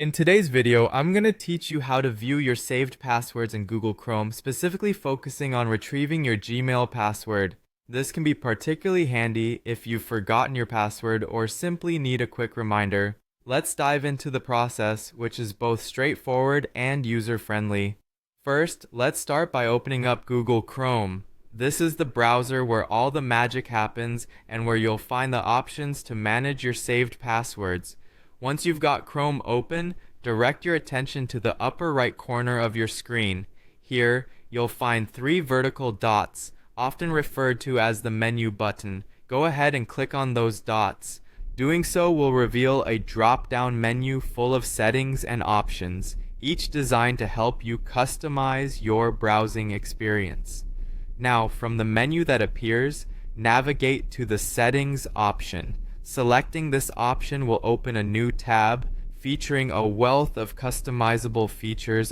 In today's video, I'm going to teach you how to view your saved passwords in Google Chrome, specifically focusing on retrieving your Gmail password. This can be particularly handy if you've forgotten your password or simply need a quick reminder. Let's dive into the process, which is both straightforward and user-friendly. First, let's start by opening up Google Chrome. This is the browser where all the magic happens and where you'll find the options to manage your saved passwords. Once you've got Chrome open, direct your attention to the upper right corner of your screen. Here, you'll find 3 vertical dots, often referred to as the menu button. Go ahead and click on those dots. Doing so will reveal a drop-down menu full of settings and options, each designed to help you customize your browsing experience. Now, from the menu that appears, navigate to the Settings option. Selecting this option will open a new tab featuring a wealth of customizable features